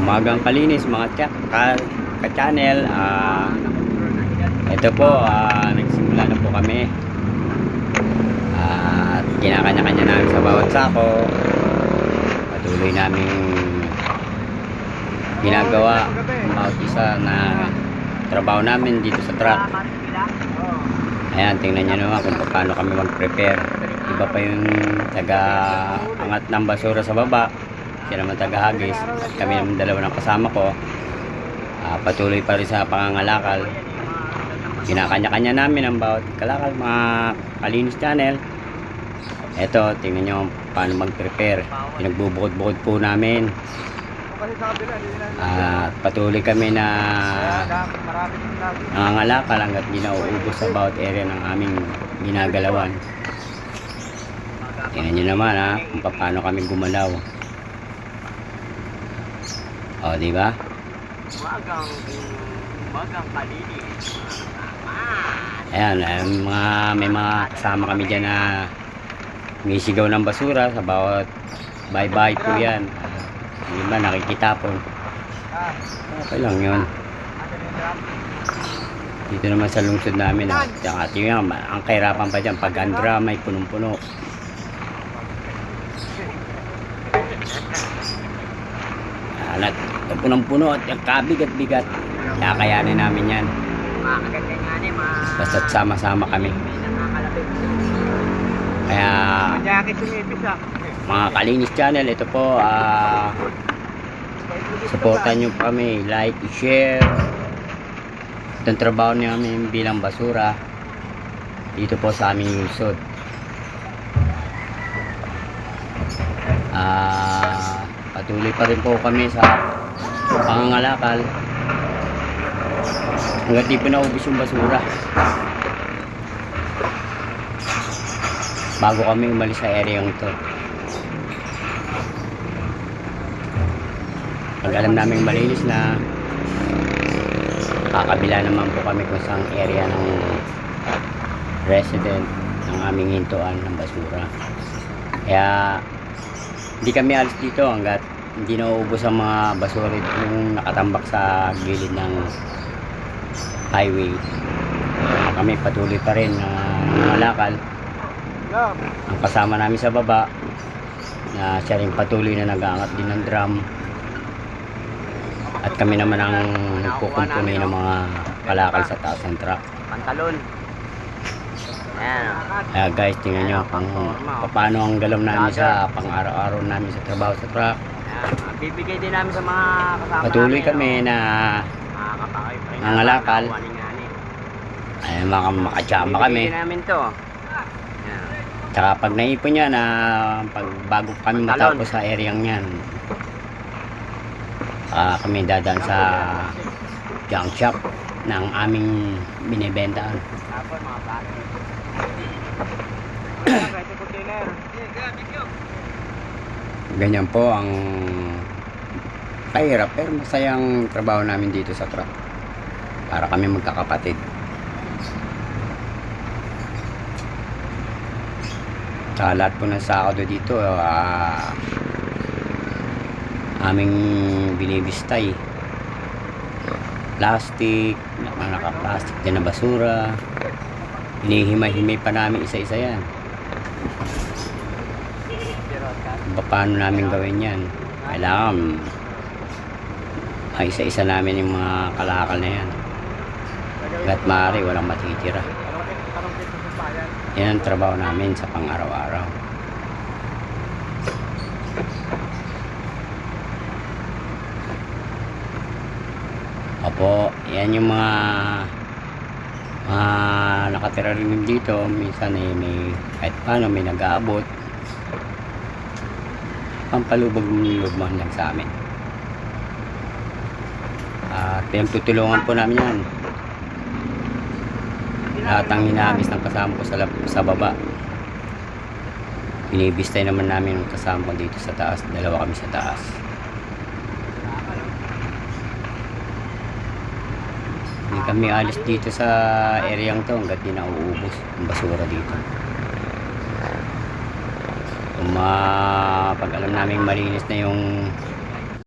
Umagang kalinis mga ka-channel. Ito po, nagsimula na po kami. At kinakanya-kanya namin sa bawat sako. Patuloy namin ginagawa ang bawat isa na trabaho namin dito sa truck. Ayan, tingnan nyo naman kung paano kami mag-prepare. Iba pa yung taga-angat ng basura sa baba, siya naman taga-hagis. Kami naman dalawa ng kasama ko. Patuloy pa rin sa pangangalakal. Kinakanya-kanya namin ang bawat kalakal, mga Kalinis Channel. Eto, tingnan nyo paano mag-prepare. Pinagbubukod-bukod po namin. Patuloy kami na nangangalakal hanggat di nauubos sa bawat area ng aming ginagalawan. Tingnan nyo naman kung paano kami gumalaw. O, diba? Umagang kalinis. Ayan, may mga kasama kami dyan na misigaw ng basura sa bawat bye-bye po yan. Hindi ba nakikitapon? Okay lang yun. Dito naman sa lungsod namin. Tsaka tingnan, ang kahirapan pa dyan pag ang drum ay punong-puno. Alat, punong-puno at kabigat-bigat. Kakayanin namin yan. Basta't sama-sama kami. Kaya mga Kalinis Channel, ito po, supportan nyo kami, like, share itong trabaho namin bilang basura dito po sa aming lungsod. Patuloy pa rin po kami sa pangangalakal hanggang di po naubos yung basura bago kami umalis sa area ito. Pag alam namin malinis na, kakabila naman po kami kung saan area ng resident ng aming hintuan ng basura. Kaya hindi kami alis dito hanggat hindi nauubos ang mga basura yung nakatambak sa gilid ng highway. Kami patuloy pa rin nangalakal. Ang kasama namin sa baba na siya rin patuloy na nag-aangat din ng drum. At kami naman ang nagkukumpuni ng mga kalakal sa taas ng truck. Pantalon. Kaya guys, tingnan nyo kung paano ang galaw namin sa pang-araw-araw namin sa trabaho sa truck. Bibigay din namin sa mga kasama Patuloy namin, kami na nangalakal. Ay, makatsama kami. Bibigay namin to. Tsaka pag naipon yan, bago kami matapos sa area yan, kami dadaan sa junk shop ng aming binibentahan. Ganyan po ang kahirap pero masayang trabaho namin dito sa truck. Para kami magkakapatid. Sa lahat po ng sako dito, aming binibistay. Plastic, naka-plastic din na basura. Hinihimay-himay pa namin isa-isa yan. Paano namin gawin yan? Kailangan isa-isa namin yung mga kalakal na yan. Hanggat maaari, walang matitira. Yan ang trabaho namin sa pang-araw-araw. Opo, yan yung mga nakatira rin dito. Minsan may kahit paano may nag-aabot. Pampalubog-lubog lang sa amin. Pinagtutulungan po namin yan. Lahat ang hinahabis ng kasama ko sa baba. Binibistay naman namin ang kasama ko dito sa taas. Dalawa kami sa taas. Hindi kami alis dito sa area to hanggat di nauubos ang basura dito. Pag alam namin malinis na yung